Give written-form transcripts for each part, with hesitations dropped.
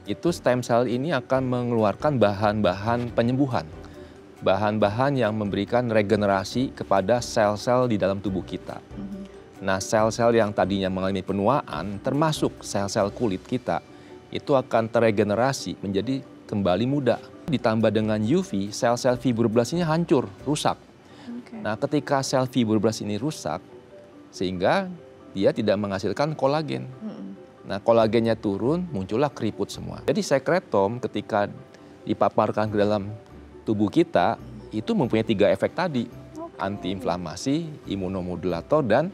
Itu stem cell ini akan mengeluarkan bahan-bahan penyembuhan. Bahan-bahan yang memberikan regenerasi kepada sel-sel di dalam tubuh kita. Nah, sel-sel yang tadinya mengalami penuaan, termasuk sel-sel kulit kita, itu akan teregenerasi menjadi kembali muda. Ditambah dengan UV, sel-sel fibroblast ini hancur, rusak. Nah, ketika sel fibroblast ini rusak, sehingga dia tidak menghasilkan kolagen. Nah, kolagennya turun, muncullah keriput semua. Jadi sekretom ketika dipaparkan ke dalam tubuh kita, itu mempunyai 3 efek tadi. Antiinflamasi, imunomodulator, dan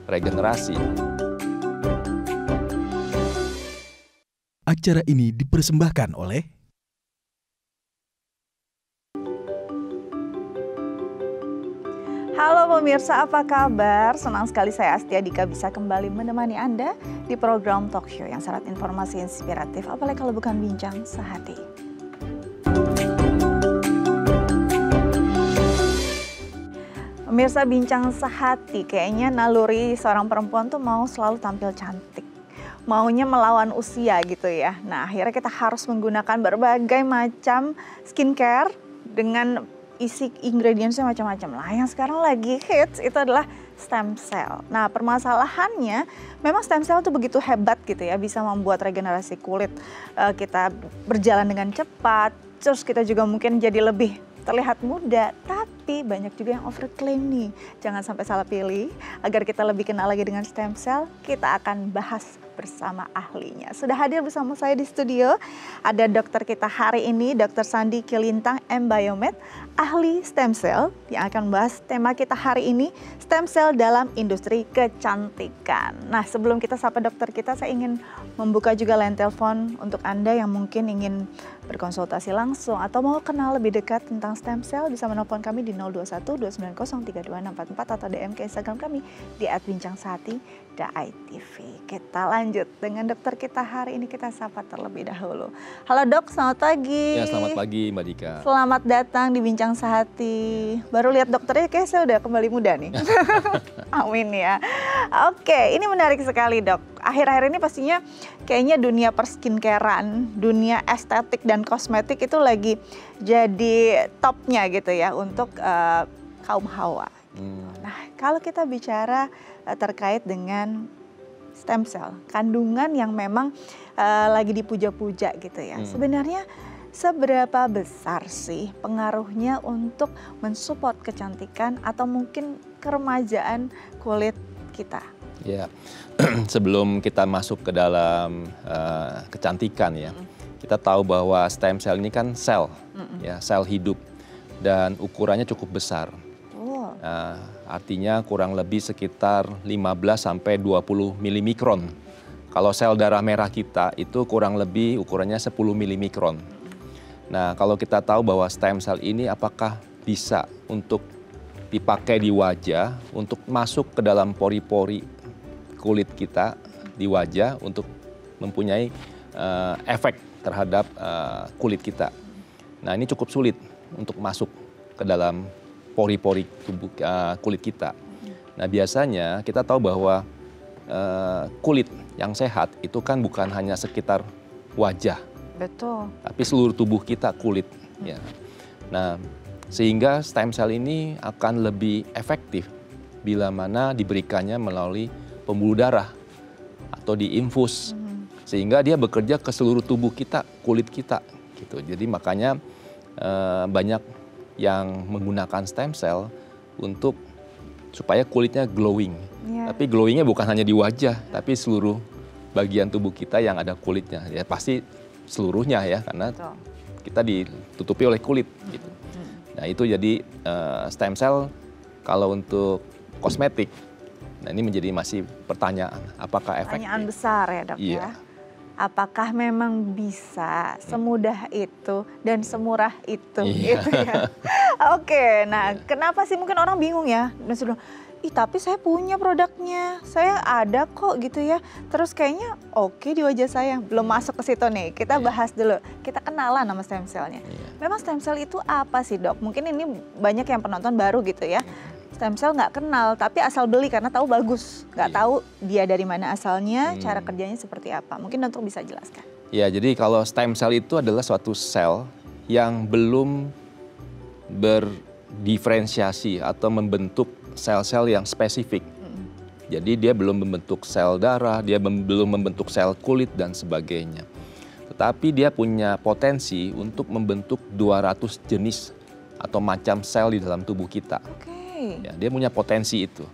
regenerasi. Acara ini dipersembahkan oleh Halo pemirsa, apa kabar? Senang sekali saya Astia Dika bisa kembali menemani Anda di program talk show yang syarat informasi inspiratif, apalagi kalau bukan bincang sehati. Pemirsa, bincang sehati, kayaknya naluri seorang perempuan tuh mau selalu tampil cantik. Maunya melawan usia gitu ya. Nah, akhirnya kita harus menggunakan berbagai macam skincare dengan isi ingredientsnya macam-macam lah. Yang sekarang lagi hits itu adalah stem cell. Nah, permasalahannya memang stem cell itu begitu hebat gitu ya, bisa membuat regenerasi kulit kita berjalan dengan cepat. Terus kita juga mungkin jadi lebih terlihat muda, tapi banyak juga yang overclaim nih. Jangan sampai salah pilih. Agar kita lebih kenal lagi dengan stem cell, kita akan bahas bersama ahlinya. Sudah hadir bersama saya di studio, ada dokter kita hari ini, Dr. Sandi Kilintang, M. Biomed, ahli stem cell, yang akan membahas tema kita hari ini, stem cell dalam industri kecantikan. Nah, sebelum kita sapa dokter kita, saya ingin membuka juga line telepon untuk Anda yang mungkin ingin berkonsultasi langsung atau mau kenal lebih dekat tentang stem cell, bisa menelpon kami di 021-290-32644 atau DM ke Instagram kami di @bincangsehati.itv. Kita lanjut dengan dokter kita hari ini, kita sapa terlebih dahulu. Halo dok, selamat pagi. Ya, selamat pagi Mbak Dika. Selamat datang di Bincang Sehati. Baru lihat dokternya kayak saya udah kembali muda nih. Amin ya. Oke, ini menarik sekali dok. Akhir-akhir ini pastinya kayaknya dunia perskincarean, dunia estetik dan kosmetik itu lagi jadi topnya gitu ya untuk kaum hawa. Nah, kalau kita bicara terkait dengan stem cell, kandungan yang memang lagi dipuja-puja gitu ya. Sebenarnya seberapa besar sih pengaruhnya untuk mensupport kecantikan atau mungkin keremajaan kulit kita? Ya, sebelum kita masuk ke dalam kecantikan ya, kita tahu bahwa stem cell ini kan sel, ya, sel hidup dan ukurannya cukup besar. Artinya kurang lebih sekitar 15 sampai 20 milimikron. Kalau sel darah merah kita itu kurang lebih ukurannya 10 milimikron. Nah, kalau kita tahu bahwa stem cell ini apakah bisa untuk dipakai di wajah untuk masuk ke dalam pori-pori kulit kita di wajah untuk mempunyai efek terhadap kulit kita. Nah, ini cukup sulit untuk masuk ke dalam pori-pori tubuh kulit kita. Nah, biasanya kita tahu bahwa kulit yang sehat itu kan bukan hanya sekitar wajah. Betul. Tapi seluruh tubuh kita kulit. Ya. Nah, sehingga stem cell ini akan lebih efektif bila mana diberikannya melalui pembuluh darah atau diinfus, sehingga dia bekerja ke seluruh tubuh kita, kulit kita, gitu. Jadi makanya banyak yang menggunakan stem cell untuk supaya kulitnya glowing. Tapi glowingnya bukan hanya di wajah, tapi seluruh bagian tubuh kita yang ada kulitnya. Ya pasti seluruhnya ya, karena kita ditutupi oleh kulit. Gitu. Nah itu jadi stem cell kalau untuk kosmetik. Nah ini menjadi masih pertanyaan, apakah efektif? Pertanyaan besar ya dok ya. Apakah memang bisa semudah itu dan semurah itu? Gitu ya. Oke, nah kenapa sih mungkin orang bingung ya? Dan sudah, tapi saya punya produknya, saya ada kok gitu ya. Terus kayaknya oke di wajah saya, belum masuk ke situ nih. Kita bahas dulu, kita kenalan sama stem cell-nya. Memang stem cell itu apa sih dok? Mungkin ini banyak yang penonton baru gitu ya. Stem cell nggak kenal, tapi asal beli karena tahu bagus. Nggak tahu dia dari mana asalnya, cara kerjanya seperti apa. Mungkin dokter bisa jelaskan. Ya, jadi kalau stem cell itu adalah suatu sel yang belum berdiferensiasi atau membentuk sel-sel yang spesifik. Jadi dia belum membentuk sel darah, dia belum membentuk sel kulit dan sebagainya. Tetapi dia punya potensi untuk membentuk 200 jenis atau macam sel di dalam tubuh kita. Ya, dia punya potensi itu.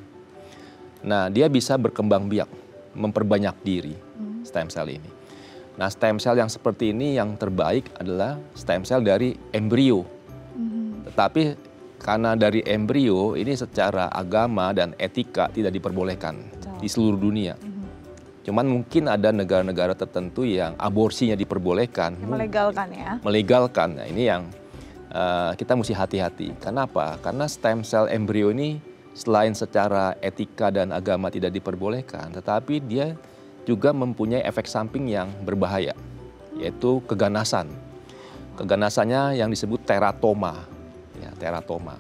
Nah, dia bisa berkembang biak, memperbanyak diri, stem cell ini. Nah, stem cell yang seperti ini yang terbaik adalah stem cell dari embrio. Tetapi karena dari embrio ini secara agama dan etika tidak diperbolehkan di seluruh dunia. Cuman mungkin ada negara-negara tertentu yang aborsinya diperbolehkan. Melegalkan ya? Melegalkan. Nah, ini yang kita mesti hati-hati. Kenapa? Karena stem cell embrio ini selain secara etika dan agama tidak diperbolehkan, tetapi dia juga mempunyai efek samping yang berbahaya, yaitu keganasan. Keganasannya yang disebut teratoma. Ya, teratoma.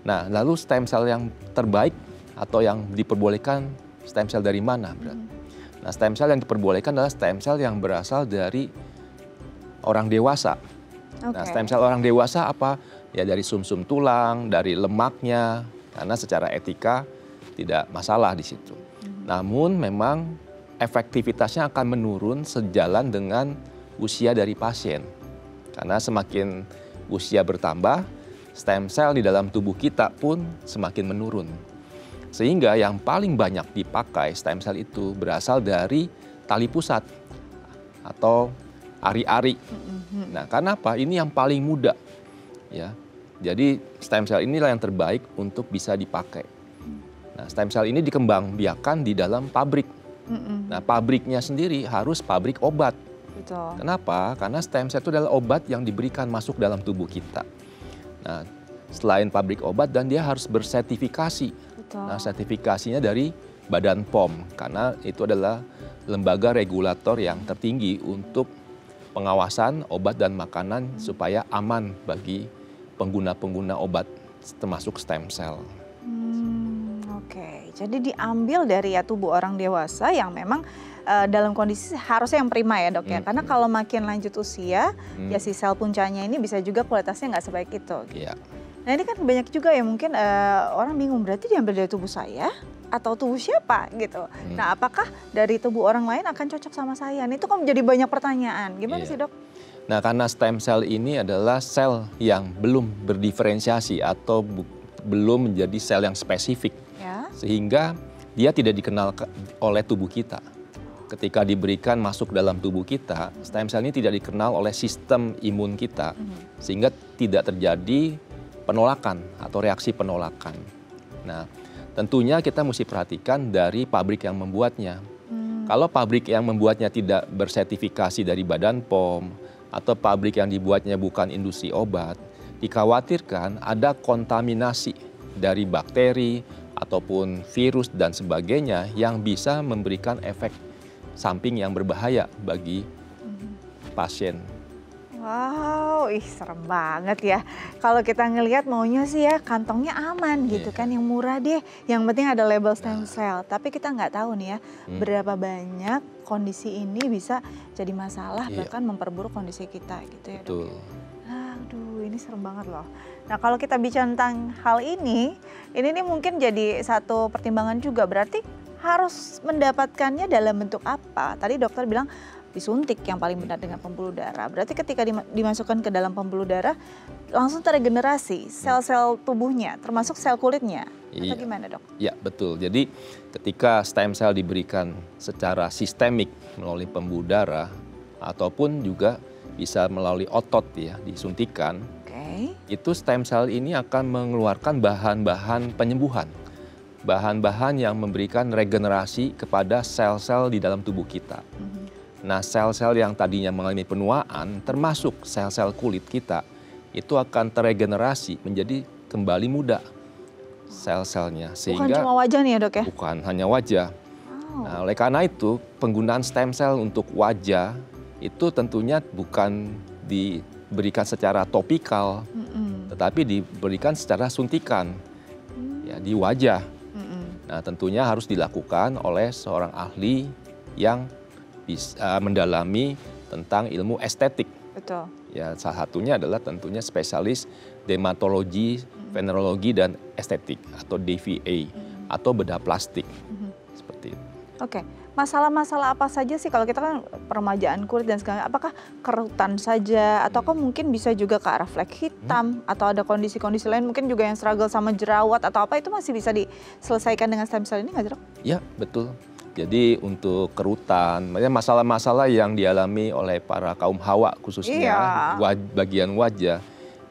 Nah, lalu stem cell yang terbaik atau yang diperbolehkan stem cell dari mana? Nah, stem cell yang diperbolehkan adalah stem cell yang berasal dari orang dewasa. Nah, stem cell orang dewasa apa? Ya dari sumsum tulang, dari lemaknya, karena secara etika tidak masalah di situ. Namun memang efektivitasnya akan menurun sejalan dengan usia dari pasien. Karena semakin usia bertambah, stem cell di dalam tubuh kita pun semakin menurun. Sehingga yang paling banyak dipakai stem cell itu berasal dari tali pusat atau ari-ari. Nah, karena apa? Ini yang paling muda. Ya. Jadi stem cell inilah yang terbaik untuk bisa dipakai. Nah, stem cell ini dikembangbiakan di dalam pabrik. Nah, pabriknya sendiri harus pabrik obat. Betul. Kenapa? Karena stem cell itu adalah obat yang diberikan masuk dalam tubuh kita. Nah, selain pabrik obat dan dia harus bersertifikasi. Betul. Nah, sertifikasinya dari Badan POM karena itu adalah lembaga regulator yang tertinggi untuk pengawasan obat dan makanan supaya aman bagi pengguna-pengguna obat termasuk stem cell. Oke, jadi diambil dari ya tubuh orang dewasa yang memang dalam kondisi harusnya yang prima ya dok ya. Karena kalau makin lanjut usia, ya si sel puncanya ini bisa juga kualitasnya nggak sebaik itu. Gitu. Iya. Nah ini kan banyak juga ya mungkin orang bingung berarti diambil dari tubuh saya atau tubuh siapa gitu. Nah apakah dari tubuh orang lain akan cocok sama saya? Nah, itu kan menjadi banyak pertanyaan. Gimana sih dok? Nah karena stem cell ini adalah sel yang belum berdiferensiasi atau belum menjadi sel yang spesifik. Ya. Sehingga dia tidak dikenal oleh tubuh kita. Ketika diberikan masuk dalam tubuh kita, stem cell ini tidak dikenal oleh sistem imun kita. Sehingga tidak terjadi penolakan atau reaksi penolakan. Nah, tentunya kita mesti perhatikan dari pabrik yang membuatnya. Kalau pabrik yang membuatnya tidak bersertifikasi dari Badan POM atau pabrik yang dibuatnya bukan industri obat, dikhawatirkan ada kontaminasi dari bakteri ataupun virus dan sebagainya yang bisa memberikan efek samping yang berbahaya bagi pasien. Wow, serem banget ya. Kalau kita ngelihat maunya sih ya kantongnya aman gitu kan, yang murah deh. Yang penting ada label stem cell. Tapi kita nggak tahu nih ya berapa banyak kondisi ini bisa jadi masalah bahkan memperburuk kondisi kita gitu ya dok. Aduh, ini serem banget loh. Nah kalau kita bicara tentang hal ini nih mungkin jadi satu pertimbangan juga. Berarti harus mendapatkannya dalam bentuk apa? Tadi dokter bilang disuntik yang paling benar dengan pembuluh darah. Berarti ketika dimasukkan ke dalam pembuluh darah langsung teregenerasi sel-sel tubuhnya termasuk sel kulitnya. Atau gimana dok? Ya betul. Jadi ketika stem cell diberikan secara sistemik melalui pembuluh darah ataupun juga bisa melalui otot ya disuntikan, itu stem cell ini akan mengeluarkan bahan-bahan penyembuhan. Bahan-bahan yang memberikan regenerasi kepada sel-sel di dalam tubuh kita. Nah, sel-sel yang tadinya mengalami penuaan, termasuk sel-sel kulit kita, itu akan teregenerasi menjadi kembali muda sel-selnya. Bukan cuma wajah nih ya dok ya? Bukan hanya wajah. Nah, oleh karena itu, penggunaan stem cell untuk wajah itu tentunya bukan diberikan secara topikal, tetapi diberikan secara suntikan ya, di wajah. Nah, tentunya harus dilakukan oleh seorang ahli yang bisa mendalami tentang ilmu estetik. Betul. Ya, salah satunya adalah tentunya spesialis dermatologi, venerologi dan estetik atau DVA atau bedah plastik. Seperti itu. Oke, masalah-masalah apa saja sih kalau kita kan peremajaan kulit dan segala, apakah kerutan saja ataukah mungkin bisa juga ke arah flek hitam atau ada kondisi-kondisi lain mungkin juga yang struggle sama jerawat atau apa, itu masih bisa diselesaikan dengan stem cell ini nggak, Dok? Ya, betul. Jadi untuk kerutan, masalah-masalah yang dialami oleh para kaum hawa khususnya bagian wajah,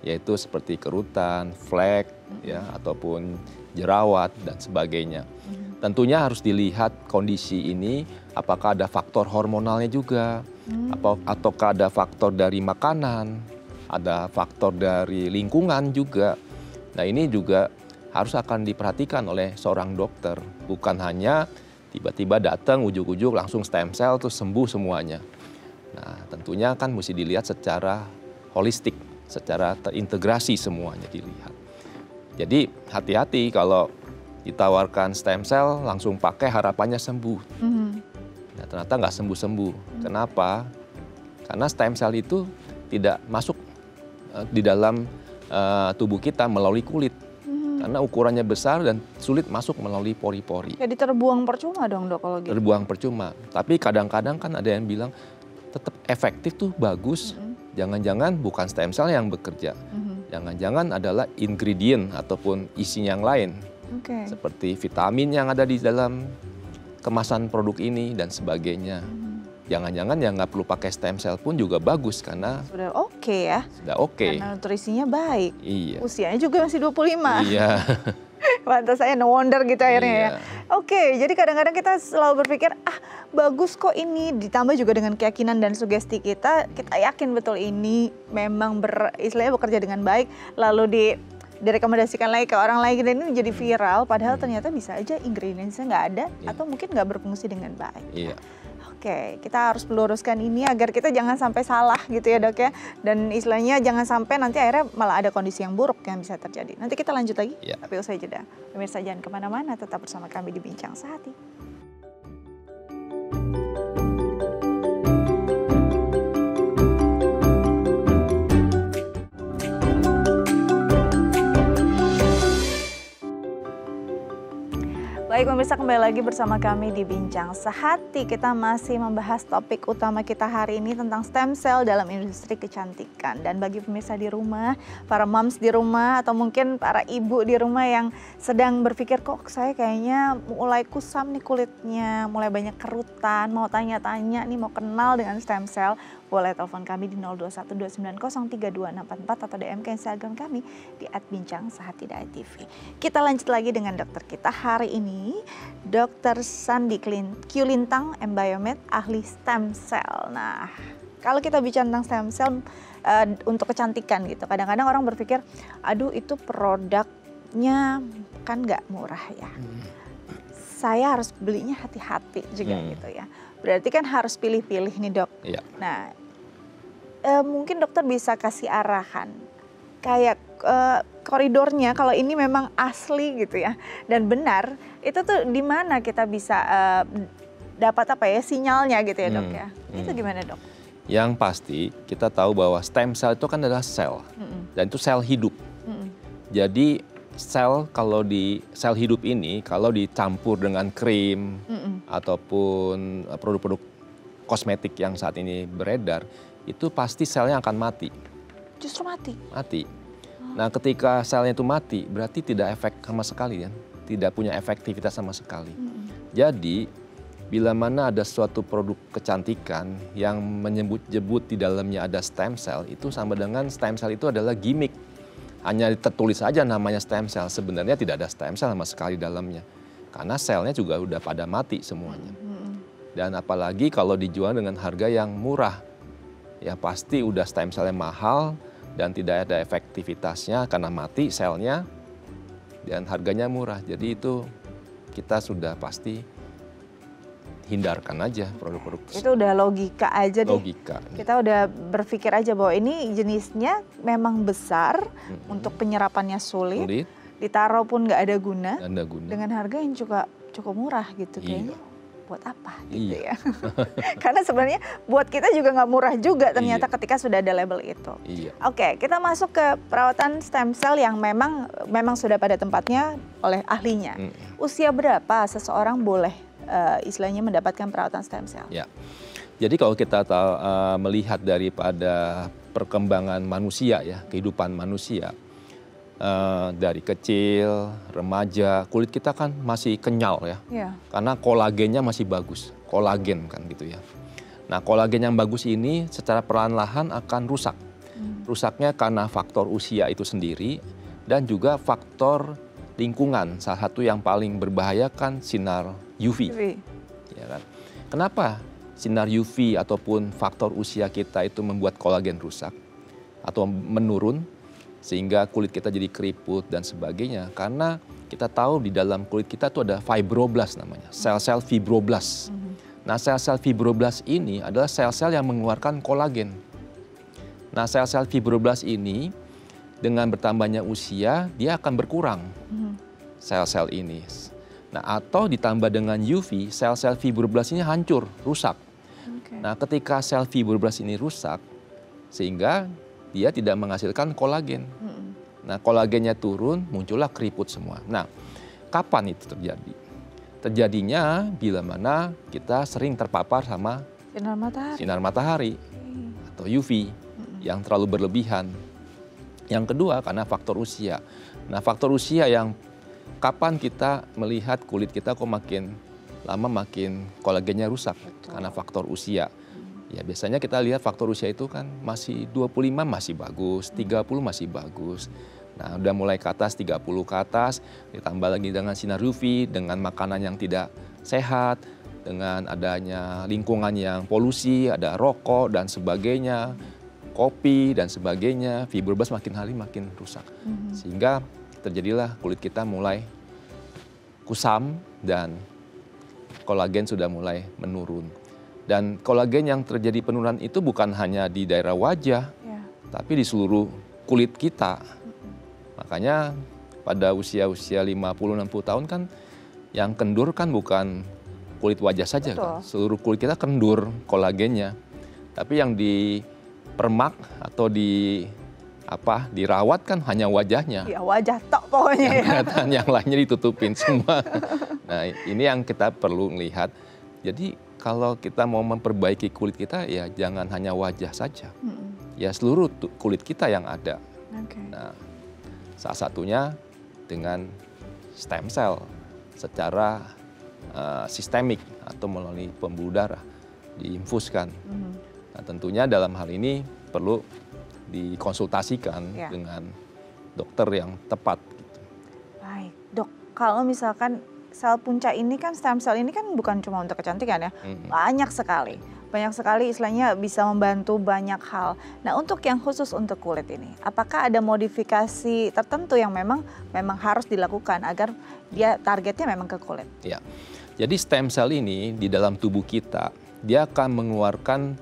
yaitu seperti kerutan, flek, ya ataupun jerawat dan sebagainya. Tentunya harus dilihat kondisi ini, apakah ada faktor hormonalnya juga, ataukah ada faktor dari makanan, ada faktor dari lingkungan juga. Nah, ini juga harus akan diperhatikan oleh seorang dokter, bukan hanya tiba-tiba datang ujuk-ujuk langsung stem cell terus sembuh semuanya. Nah, tentunya kan mesti dilihat secara holistik, secara terintegrasi semuanya dilihat. Jadi hati-hati kalau ditawarkan stem cell langsung pakai harapannya sembuh. Nah, ternyata nggak sembuh-sembuh. Kenapa? Karena stem cell itu tidak masuk di dalam tubuh kita melalui kulit. Karena ukurannya besar dan sulit masuk melalui pori-pori. Jadi terbuang percuma dong, Dok, kalau gitu? Terbuang percuma. Tapi kadang-kadang kan ada yang bilang tetap efektif tuh bagus. Jangan-jangan bukan stem cell yang bekerja. Jangan-jangan adalah ingredient ataupun isi yang lain. Seperti vitamin yang ada di dalam kemasan produk ini dan sebagainya. Jangan-jangan yang nggak perlu pakai stem cell pun juga bagus karena sudah oke ya. Sudah oke. Karena nutrisinya baik. Iya. Usianya juga masih 25. Iya. Pantas saya no wonder gitu akhirnya Iya. ya. Oke, jadi kadang-kadang kita selalu berpikir, bagus kok ini. Ditambah juga dengan keyakinan dan sugesti kita yakin betul ini memang istilahnya bekerja dengan baik. Lalu direkomendasikan lagi ke orang lain dan ini jadi viral. Padahal ternyata bisa aja ingredientsnya nggak ada atau mungkin nggak berfungsi dengan baik. Iya. Oke, kita harus meluruskan ini agar kita jangan sampai salah gitu ya, Dok ya. Dan istilahnya jangan sampai nanti akhirnya malah ada kondisi yang buruk yang bisa terjadi. Nanti kita lanjut lagi, tapi usai jeda. Pemirsa jangan kemana-mana, tetap bersama kami di Bincang Sehati. Baik pemirsa, kembali lagi bersama kami di Bincang Sehati. Kita masih membahas topik utama kita hari ini tentang stem cell dalam industri kecantikan. Dan bagi pemirsa di rumah, para moms di rumah atau mungkin para ibu di rumah yang sedang berpikir kok saya kayaknya mulai kusam nih kulitnya, mulai banyak kerutan, mau tanya-tanya nih, mau kenal dengan stem cell, boleh telepon kami di 0212903264 atau DM ke Instagram kami di @bincangSehati.tv. Kita lanjut lagi dengan dokter kita hari ini, Dr. Sandi Q-Lintang, Embiomed, ahli stem cell. Nah, kalau kita bicara tentang stem cell untuk kecantikan gitu, kadang-kadang orang berpikir, aduh itu produknya kan nggak murah ya. Saya harus belinya hati-hati juga gitu ya. Berarti kan harus pilih-pilih nih, Dok. Iya. Nah, mungkin dokter bisa kasih arahan kayak koridornya kalau ini memang asli gitu ya dan benar, itu tuh di mana kita bisa dapat apa ya sinyalnya gitu ya, Dok ya. Itu gimana, Dok? Yang pasti kita tahu bahwa stem cell itu kan adalah sel dan itu sel hidup. Jadi sel sel hidup ini kalau dicampur dengan krim ataupun produk-produk kosmetik yang saat ini beredar, itu pasti selnya akan mati. Justru mati? Mati. Nah, ketika selnya itu mati, berarti tidak efek sama sekali kan? Tidak punya efektivitas sama sekali. Jadi, bila mana ada suatu produk kecantikan yang menyebut-nyebut di dalamnya ada stem cell, itu sama dengan stem cell itu adalah gimmick. Hanya tertulis saja namanya stem cell, sebenarnya tidak ada stem cell sama sekali dalamnya. Karena selnya juga udah pada mati semuanya. Dan apalagi kalau dijual dengan harga yang murah. Ya pasti udah stem cellnya mahal dan tidak ada efektivitasnya karena mati selnya dan harganya murah. Jadi itu kita sudah pasti hindarkan aja produk-produk. Itu udah logika aja deh. Logika. Kita udah berpikir aja bahwa ini jenisnya memang besar, untuk penyerapannya sulit. Ditaruh pun nggak ada guna. Nggak ada guna. Dengan harga yang juga cukup murah gitu kayaknya. buat apa gitu Iya. ya. Karena sebenarnya buat kita juga nggak murah juga ternyata Iya. ketika sudah ada label itu. Iya. Oke, kita masuk ke perawatan stem cell yang memang sudah pada tempatnya oleh ahlinya. Usia berapa seseorang boleh istilahnya mendapatkan perawatan stem cell? Ya. Jadi kalau kita melihat daripada perkembangan manusia ya, kehidupan manusia, dari kecil, remaja, kulit kita kan masih kenyal ya. Iya. Karena kolagennya masih bagus, kolagen kan gitu ya. Nah, kolagen yang bagus ini secara perlahan-lahan akan rusak. Rusaknya karena faktor usia itu sendiri dan juga faktor lingkungan. Salah satu yang paling berbahaya kan sinar UV. Ya kan? Kenapa sinar UV ataupun faktor usia kita itu membuat kolagen rusak atau menurun sehingga kulit kita jadi keriput dan sebagainya? Karena kita tahu di dalam kulit kita tuh ada fibroblast namanya, sel-sel fibroblast. Nah, sel-sel fibroblast ini adalah sel-sel yang mengeluarkan kolagen. Nah, sel-sel fibroblast ini dengan bertambahnya usia dia akan berkurang sel-sel ini. Nah, atau ditambah dengan UV, sel-sel fibroblast ini hancur, rusak. Nah, ketika sel fibroblast ini rusak, sehingga dia tidak menghasilkan kolagen. Nah, kolagennya turun, muncullah keriput semua. Nah, kapan itu terjadi? Terjadinya bila mana kita sering terpapar sama sinar matahari atau UV yang terlalu berlebihan. Yang kedua karena faktor usia. Nah, faktor usia yang kapan kita melihat kulit kita kok makin lama makin kolagennya rusak. Karena faktor usia. Ya, biasanya kita lihat faktor usia itu kan masih 25 masih bagus, 30 masih bagus. Nah, udah mulai ke atas, 30 ke atas, ditambah lagi dengan sinar UV, dengan makanan yang tidak sehat, dengan adanya lingkungan yang polusi, ada rokok dan sebagainya, kopi dan sebagainya, fibroblast makin hari makin rusak. Sehingga terjadilah kulit kita mulai kusam dan kolagen sudah mulai menurun. Dan kolagen yang terjadi penurunan itu bukan hanya di daerah wajah, tapi di seluruh kulit kita. Makanya pada usia-usia 50-60 tahun kan yang kendur kan bukan kulit wajah saja kan. Seluruh kulit kita kendur kolagennya. Tapi yang dipermak atau dirawat kan hanya wajahnya. Ya, wajah tok pokoknya ya. Yang lainnya ditutupin semua. Nah, ini yang kita perlu melihat. Jadi kalau kita mau memperbaiki kulit kita ya jangan hanya wajah saja. Ya seluruh kulit kita yang ada. Nah, salah satunya dengan stem cell secara sistemik atau melalui pembuluh darah diinfuskan. Nah, tentunya dalam hal ini perlu dikonsultasikan dengan dokter yang tepat. Baik, Dok. Kalau misalkan sel punca ini kan, stem cell ini kan bukan cuma untuk kecantikan ya, banyak sekali. Banyak sekali istilahnya bisa membantu banyak hal. Nah, untuk yang khusus untuk kulit ini, apakah ada modifikasi tertentu yang memang harus dilakukan agar dia targetnya memang ke kulit? Ya, jadi stem cell ini di dalam tubuh kita, dia akan mengeluarkan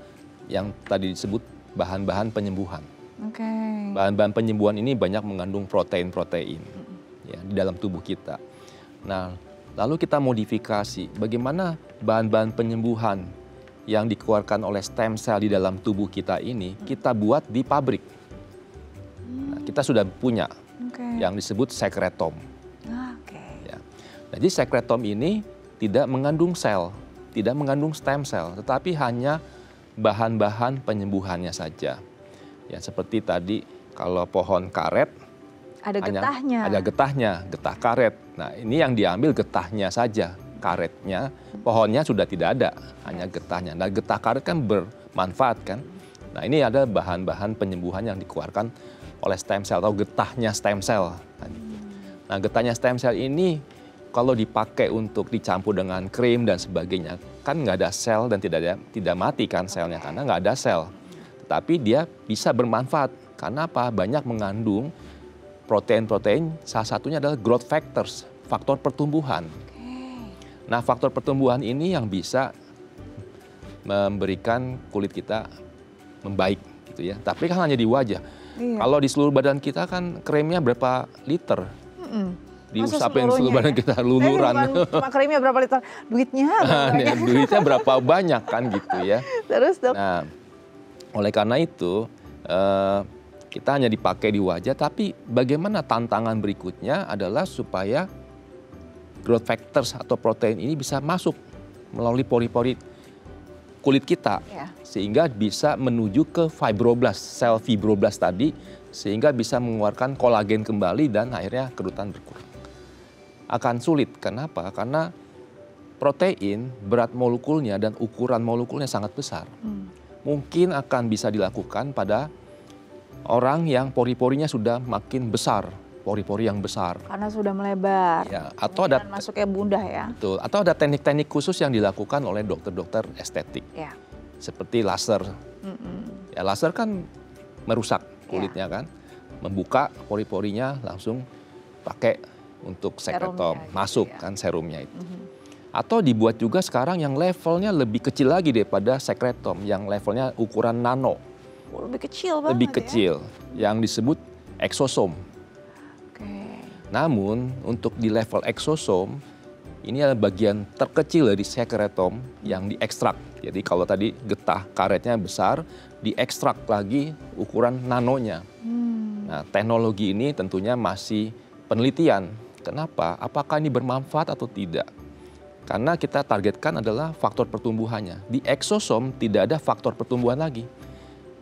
yang tadi disebut bahan-bahan penyembuhan. Bahan-bahan penyembuhan ini banyak mengandung protein-protein ya, di dalam tubuh kita. Nah, lalu kita modifikasi bagaimana bahan-bahan penyembuhan yang dikeluarkan oleh stem cell di dalam tubuh kita ini kita buat di pabrik. Nah, kita sudah punya yang disebut secretom. Ya. Jadi secretom ini tidak mengandung sel, tidak mengandung stem cell, tetapi hanya bahan-bahan penyembuhannya saja. Ya, seperti tadi kalau pohon karet ada getahnya. Ada getahnya, getah karet. Nah, ini yang diambil getahnya saja, karetnya, pohonnya sudah tidak ada, hanya getahnya. Nah, getah karet kan bermanfaat kan. Nah, ini ada bahan-bahan penyembuhan yang dikeluarkan oleh stem cell atau getahnya stem cell. Nah, getahnya stem cell ini kalau dipakai untuk dicampur dengan krim dan sebagainya, kan nggak ada sel dan tidak mati kan selnya karena nggak ada sel. Tetapi dia bisa bermanfaat karena apa? Banyak mengandung protein-protein, salah satunya adalah growth factors, faktor pertumbuhan. Nah, faktor pertumbuhan ini yang bisa memberikan kulit kita membaik gitu ya. Tapi kan hanya di wajah. Kalau di seluruh badan kita kan krimnya berapa liter? diusapin seluruh seluruhnya badan ya? kita luluran. Bukan cuma krimnya berapa liter, duitnya berapa banyak. Duitnya berapa banyak kan gitu ya. Terus dok? Nah, oleh karena itu kita hanya dipakai di wajah, tapi bagaimana tantangan berikutnya adalah supaya growth factors atau protein ini bisa masuk melalui pori-pori kulit kita, sehingga bisa menuju ke fibroblast, sel fibroblast tadi, sehingga bisa mengeluarkan kolagen kembali dan akhirnya kerutan berkurang. Akan sulit, kenapa? Karena protein, berat molekulnya dan ukuran molekulnya sangat besar. Mungkin akan bisa dilakukan pada orang yang pori-porinya sudah makin besar, pori-pori yang besar. Karena sudah melebar. Ya, atau ada masuknya mudah ya. Betul, atau ada teknik-teknik khusus yang dilakukan oleh dokter-dokter estetik. Ya. Seperti laser. Ya, laser kan merusak kulitnya kan, membuka pori-porinya langsung pakai untuk sekretom, masuk gitu ya. Kan serumnya itu. Atau dibuat juga sekarang yang levelnya lebih kecil lagi daripada sekretom, yang levelnya ukuran nano. Lebih kecil banget. Lebih kecil, yang disebut eksosom. Namun untuk di level eksosom, ini adalah bagian terkecil dari sekretom yang diekstrak. Jadi kalau tadi getah karetnya besar, diekstrak lagi ukuran nanonya. Nah, teknologi ini tentunya masih penelitian. Kenapa? Apakah ini bermanfaat atau tidak? Karena kita targetkan adalah faktor pertumbuhannya. Di eksosom tidak ada faktor pertumbuhan lagi.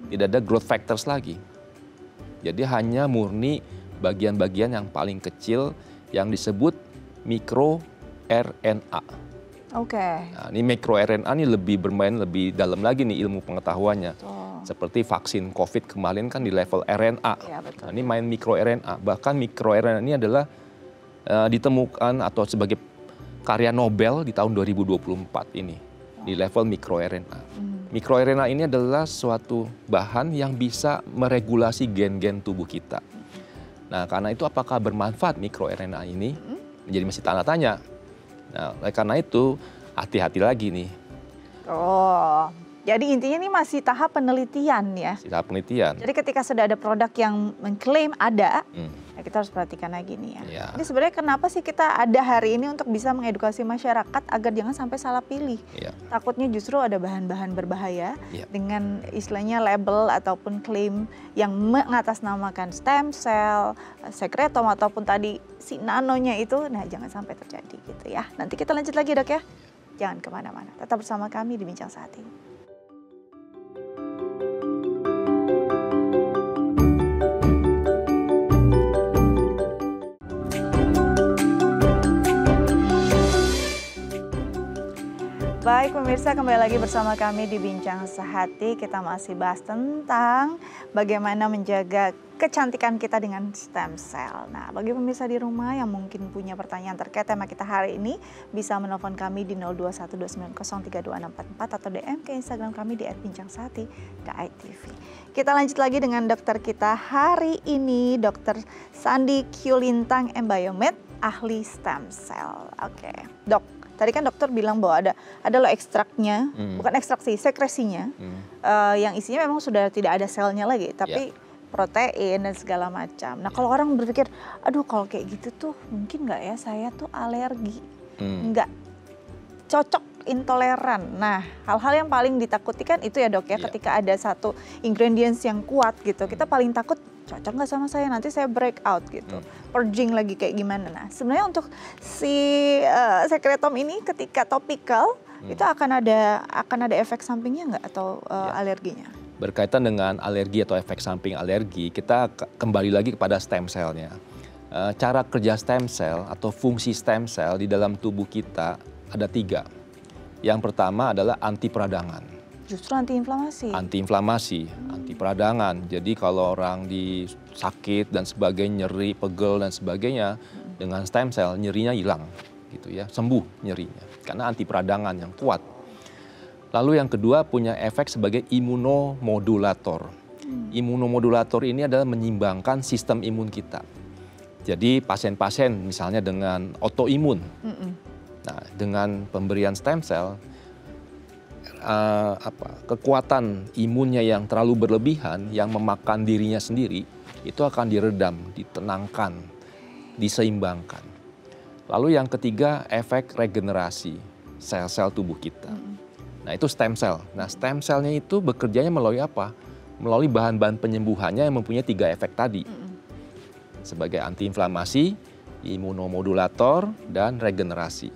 Tidak ada growth factors lagi. Jadi hanya murni bagian-bagian yang paling kecil yang disebut mikro-RNA. Nah, ini mikro-RNA ini lebih bermain lebih dalam lagi nih ilmu pengetahuannya. Seperti vaksin COVID kemarin kan di level RNA. Ya, betul. Nah, ini main mikro-RNA. Bahkan mikro-RNA ini adalah ditemukan atau sebagai karya Nobel di tahun 2024 ini di level mikro-RNA. Mikro-RNA ini adalah suatu bahan yang bisa meregulasi gen-gen tubuh kita. Nah, karena itu apakah bermanfaat mikro-RNA ini? Menjadi masih tanda tanya. Nah, oleh karena itu hati-hati lagi nih. Jadi intinya ini masih tahap penelitian ya? Masih tahap penelitian. Jadi ketika sudah ada produk yang mengklaim ada, ya kita harus perhatikan lagi nih ya. Ini sebenarnya kenapa sih kita ada hari ini untuk bisa mengedukasi masyarakat agar jangan sampai salah pilih. Takutnya justru ada bahan-bahan berbahaya dengan istilahnya label ataupun klaim yang mengatasnamakan stem cell, sekretom ataupun tadi si nanonya itu, nah jangan sampai terjadi gitu ya. Nanti kita lanjut lagi dok ya. Jangan kemana-mana, tetap bersama kami di Bincang Saat Ini. Baik pemirsa, kembali lagi bersama kami di Bincang Sehati. Kita masih bahas tentang bagaimana menjaga kecantikan kita dengan stem cell. Nah, bagi pemirsa di rumah yang mungkin punya pertanyaan terkait tema kita hari ini, bisa menelpon kami di 0212903244 atau DM ke Instagram kami di @bincangsehati.id. Kita lanjut lagi dengan dokter kita hari ini, Dr. Sandi Kyulintang Embiomed, ahli stem cell. Oke, dok. Tadi kan dokter bilang bahwa ada loh ekstraknya, bukan ekstrak sih, sekresinya, yang isinya memang sudah tidak ada selnya lagi, tapi protein dan segala macam. Nah kalau orang berpikir, aduh kalau kayak gitu tuh mungkin nggak ya saya tuh alergi, nggak cocok, intoleran. Nah hal-hal yang paling ditakuti kan itu ya dok ya, ketika ada satu ingredients yang kuat gitu, kita paling takut cocok nggak sama saya, nanti saya break out gitu, purging lagi kayak gimana. Nah sebenarnya untuk si sekretom ini ketika topikal itu akan ada efek sampingnya nggak atau alerginya? Berkaitan dengan alergi atau efek samping alergi, kita kembali lagi kepada stem cell-nya. Cara kerja stem cell atau fungsi stem cell di dalam tubuh kita ada 3. Yang pertama adalah anti peradangan. Justru antiinflamasi. Antiinflamasi, anti peradangan. Jadi kalau orang sakit dan sebagainya, nyeri, pegel dan sebagainya, dengan stem cell nyerinya hilang, gitu ya, sembuh nyerinya. Karena anti peradangan yang kuat. Lalu yang kedua punya efek sebagai imunomodulator. Imunomodulator ini adalah menyimbangkan sistem imun kita. Jadi pasien-pasien misalnya dengan autoimun, nah dengan pemberian stem cell, kekuatan imunnya yang terlalu berlebihan yang memakan dirinya sendiri itu akan diredam, ditenangkan, diseimbangkan. Lalu yang ketiga, efek regenerasi sel-sel tubuh kita. Nah, itu stem cell. Nah, stem cellnya itu bekerjanya melalui apa? Melalui bahan-bahan penyembuhannya yang mempunyai 3 efek tadi. Sebagai antiinflamasi, imunomodulator, dan regenerasi.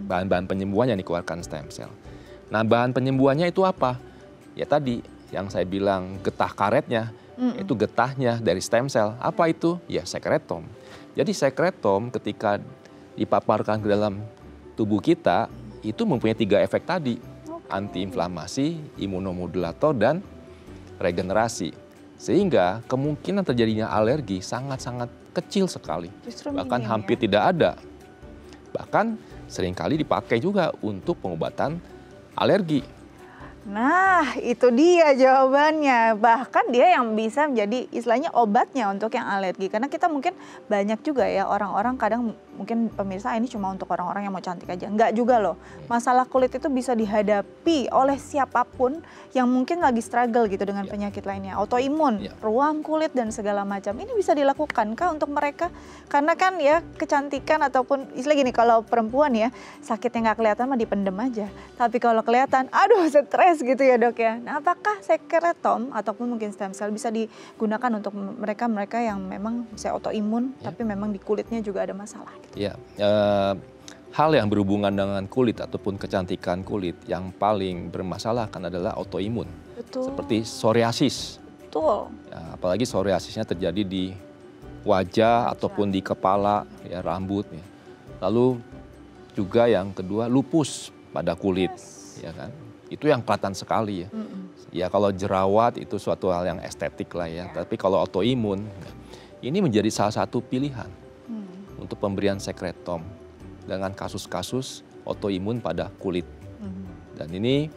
Bahan-bahan penyembuhan yang dikeluarkan stem cell. Nah, bahan penyembuhannya itu apa? Ya tadi yang saya bilang getah karetnya, itu getahnya dari stem cell. Apa itu? Ya sekretom. Jadi sekretom ketika dipaparkan ke dalam tubuh kita, itu mempunyai 3 efek tadi. Antiinflamasi, imunomodulator, dan regenerasi. Sehingga kemungkinan terjadinya alergi sangat-sangat kecil sekali. Bahkan hampir tidak ada. Bahkan seringkali dipakai juga untuk pengobatan alergi. Nah, itu dia jawabannya. Bahkan dia yang bisa menjadi istilahnya obatnya untuk yang alergi. Karena kita mungkin banyak juga ya orang-orang kadang mungkin pemirsa ini cuma untuk orang-orang yang mau cantik aja. Enggak juga loh. Masalah kulit itu bisa dihadapi oleh siapapun yang mungkin lagi struggle gitu dengan penyakit lainnya. Autoimun, ruam kulit dan segala macam. Ini bisa dilakukan kah untuk mereka? Karena kan ya kecantikan ataupun istilah gini, kalau perempuan ya sakitnya nggak kelihatan mah dipendem aja. Tapi kalau kelihatan, aduh stres gitu ya dok ya. Nah, apakah sekretom ataupun mungkin stem cell bisa digunakan untuk mereka-mereka yang memang bisa autoimun tapi memang di kulitnya juga ada masalah? Gitu? Ya, hal yang berhubungan dengan kulit ataupun kecantikan kulit yang paling bermasalah kan adalah autoimun. Betul. Seperti psoriasis. Betul. Ya, apalagi psoriasisnya terjadi di wajah ataupun di kepala, ya rambut. Ya. Lalu juga yang kedua lupus pada kulit, ya kan? Itu yang kelihatan sekali ya. Ya kalau jerawat itu suatu hal yang estetik lah ya. Tapi kalau autoimun, ini menjadi salah satu pilihan untuk pemberian sekretom dengan kasus-kasus autoimun pada kulit. Dan ini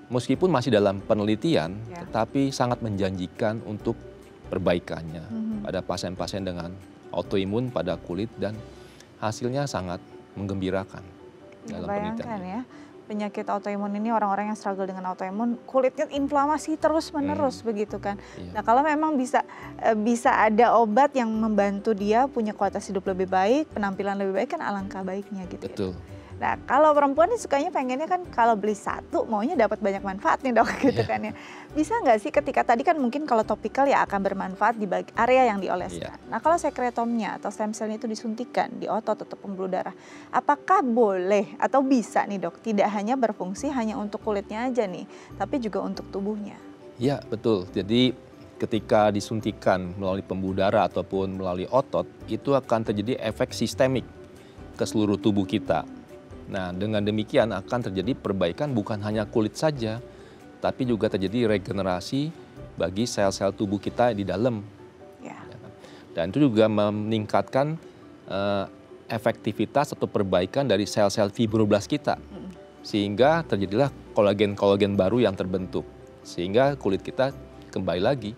meskipun masih dalam penelitian, tetapi sangat menjanjikan untuk perbaikannya pada pasien-pasien dengan autoimun pada kulit dan hasilnya sangat menggembirakan dalam penelitian. Ya. Penyakit autoimun ini orang-orang yang struggle dengan autoimun kulitnya inflamasi terus-menerus begitu kan. Nah, kalau memang bisa ada obat yang membantu dia punya kualitas hidup lebih baik, penampilan lebih baik kan alangkah baiknya gitu. Betul. Ya. Nah, kalau perempuan ini sukanya pengennya kan kalau beli satu maunya dapat banyak manfaat nih dok gitu kan ya. Bisa nggak sih ketika tadi kan mungkin kalau topikal ya akan bermanfaat di area yang dioleskan. Nah, kalau sekretomnya atau stem cell itu disuntikan di otot atau pembuluh darah, apakah boleh atau bisa nih dok tidak hanya berfungsi hanya untuk kulitnya aja nih, tapi juga untuk tubuhnya? Ya betul, jadi ketika disuntikan melalui pembuluh darah ataupun melalui otot, itu akan terjadi efek sistemik ke seluruh tubuh kita. Nah, dengan demikian akan terjadi perbaikan bukan hanya kulit saja, tapi juga terjadi regenerasi bagi sel-sel tubuh kita di dalam. Dan itu juga meningkatkan efektivitas atau perbaikan dari sel-sel fibroblast kita. Sehingga terjadilah kolagen-kolagen baru yang terbentuk. Sehingga kulit kita kembali lagi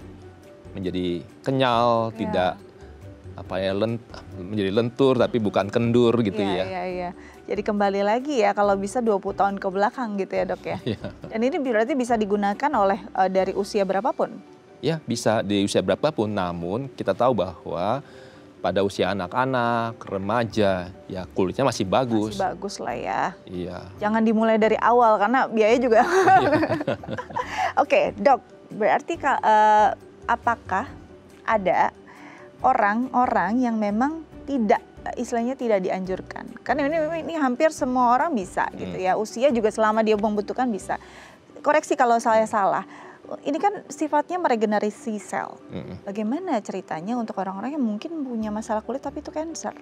menjadi kenyal, tidak menjadi lentur tapi bukan kendur gitu ya. Iya. Jadi kembali lagi ya kalau bisa 20 tahun ke belakang gitu ya dok ya. Dan ini berarti bisa digunakan oleh dari usia berapapun? Ya bisa di usia berapapun, namun kita tahu bahwa pada usia anak-anak, remaja, ya kulitnya masih bagus. Masih bagus lah ya. Iya. Jangan dimulai dari awal karena biaya juga. Oke dok, berarti apakah ada orang-orang yang memang istilahnya tidak dianjurkan? Karena ini hampir semua orang bisa gitu ya. Usia juga selama dia membutuhkan bisa. Koreksi kalau saya salah. Ini kan sifatnya meregenerasi sel. Bagaimana ceritanya untuk orang-orang yang mungkin punya masalah kulit tapi itu kanker?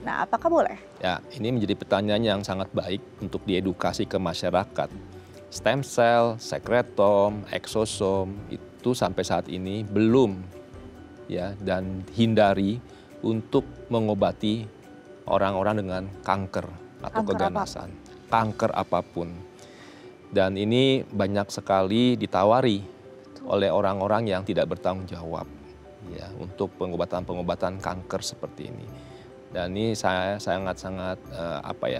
Nah, apakah boleh? Ya, ini menjadi pertanyaan yang sangat baik untuk diedukasi ke masyarakat. Stem cell, sekretom, eksosom itu sampai saat ini belum dan hindari untuk mengobati orang-orang dengan kanker atau keganasan. Kanker apapun. Dan ini banyak sekali ditawari oleh orang-orang yang tidak bertanggung jawab untuk pengobatan-pengobatan kanker seperti ini. Dan ini saya sangat-sangat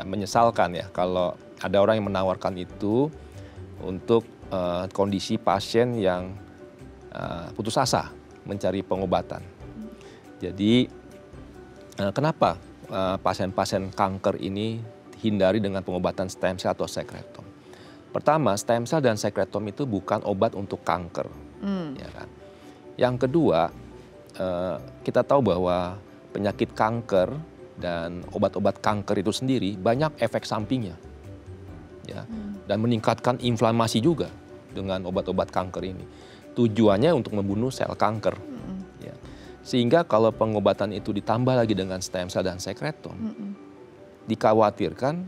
menyesalkan ya kalau ada orang yang menawarkan itu untuk kondisi pasien yang putus asa mencari pengobatan. Jadi kenapa pasien-pasien kanker ini hindari dengan pengobatan stem cell atau sekretom. Pertama, stem cell dan sekretom itu bukan obat untuk kanker. Ya kan? Yang kedua, kita tahu bahwa penyakit kanker dan obat-obat kanker itu sendiri banyak efek sampingnya. Ya, dan meningkatkan inflamasi juga dengan obat-obat kanker ini. Tujuannya untuk membunuh sel kanker. Ya. Sehingga kalau pengobatan itu ditambah lagi dengan stem cell dan sekretom, dikhawatirkan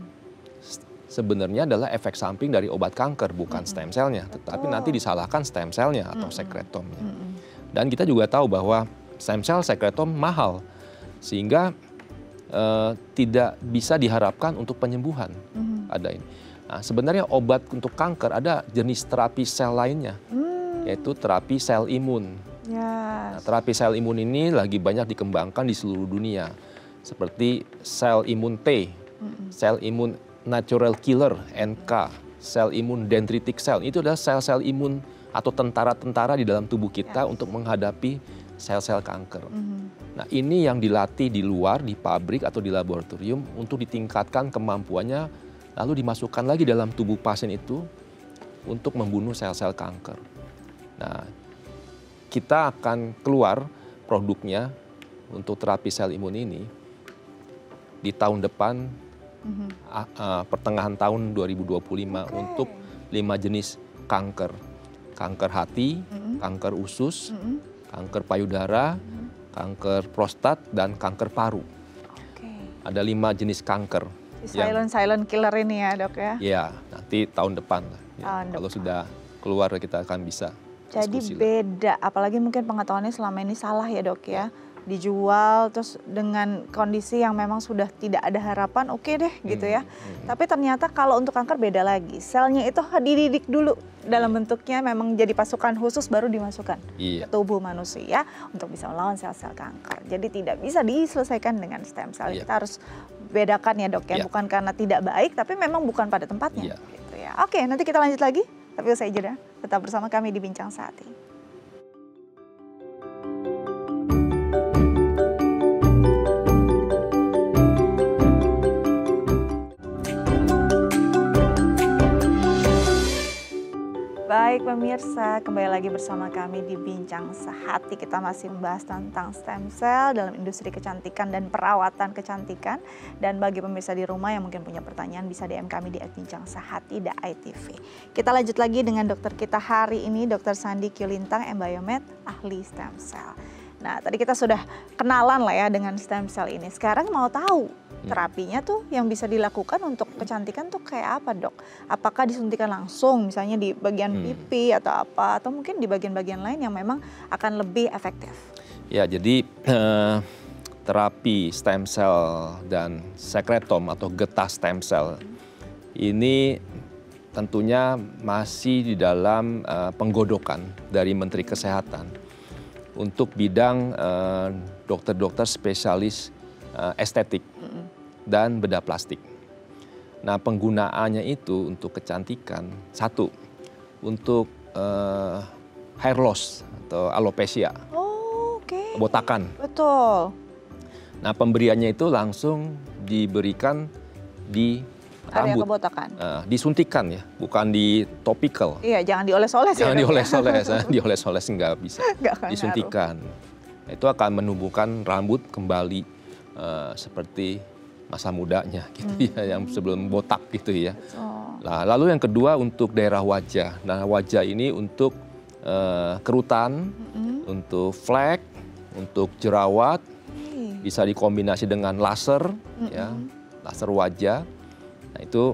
sebenarnya adalah efek samping dari obat kanker, bukan stem cell-nya, tetapi nanti disalahkan stem cell-nya atau sekretomnya. Dan kita juga tahu bahwa stem cell sekretom mahal, sehingga tidak bisa diharapkan untuk penyembuhan. Ada ini. Nah, sebenarnya obat untuk kanker ada jenis terapi sel lainnya, yaitu terapi sel imun. Nah, terapi sel imun ini lagi banyak dikembangkan di seluruh dunia, seperti sel imun T, sel imun natural killer (NK), sel imun dendritic cell. Itu adalah sel-sel imun atau tentara-tentara di dalam tubuh kita untuk menghadapi sel-sel kanker. Nah, ini yang dilatih di luar, di pabrik atau di laboratorium untuk ditingkatkan kemampuannya, lalu dimasukkan lagi dalam tubuh pasien itu untuk membunuh sel-sel kanker. Nah, kita akan keluar produknya untuk terapi sel imun ini di tahun depan, pertengahan tahun 2025 untuk 5 jenis kanker. Kanker hati, kanker usus, kanker payudara, kanker prostat, dan kanker paru. Ada 5 jenis kanker. Silent killer ini ya, Dok ya? Iya, nanti tahun depan. Ya, kalau sudah keluar kita akan bisa Jadi beda, apalagi mungkin pengetahuannya selama ini salah ya, Dok ya. Dijual terus dengan kondisi yang memang sudah tidak ada harapan, oke deh gitu ya. Tapi ternyata kalau untuk kanker beda lagi. Selnya itu dididik dulu dalam bentuknya memang jadi pasukan khusus baru dimasukkan ke tubuh manusia untuk bisa melawan sel-sel kanker. Jadi tidak bisa diselesaikan dengan stem cell. Kita harus bedakan ya, Dok ya. Bukan karena tidak baik tapi memang bukan pada tempatnya gitu ya. Oke, nanti kita lanjut lagi. Tapi usai jeda, tetap bersama kami di Bincang Sehati. Baik pemirsa, kembali lagi bersama kami di Bincang Sehati. Kita masih membahas tentang stem cell dalam industri kecantikan dan perawatan kecantikan. Dan bagi pemirsa di rumah yang mungkin punya pertanyaan bisa DM kami di @bincang-sehati.itv. Kita lanjut lagi dengan dokter kita hari ini, Dr. Sandi Kyulintang, Embiomed, ahli stem cell. Nah, tadi kita sudah kenalan lah ya dengan stem cell ini. Sekarang mau tahu terapinya tuh yang bisa dilakukan untuk kecantikan tuh kayak apa, Dok? Apakah disuntikan langsung misalnya di bagian pipi atau apa, atau mungkin di bagian-bagian lain yang memang akan lebih efektif? Ya, jadi terapi stem cell dan sekretom atau getah stem cell ini tentunya masih di dalam penggodokan dari Menteri Kesehatan untuk bidang dokter-dokter spesialis estetik dan bedah plastik. Nah, penggunaannya itu untuk kecantikan, satu, untuk hair loss atau alopecia, botakan. Betul. Nah, pemberiannya itu langsung diberikan di rambut. Area kebotakan. Disuntikan ya, bukan di topical. Iya, jangan dioles-oles ya. Jangan dioles-oles, dioles-oles nggak bisa. Disuntikan. Nah, itu akan menumbuhkan rambut kembali seperti masa mudanya gitu ya, yang sebelum botak gitu ya. Nah, lalu yang kedua untuk daerah wajah. Nah, wajah ini untuk kerutan, untuk flek, untuk jerawat, bisa dikombinasi dengan laser, ya, laser wajah. Nah, itu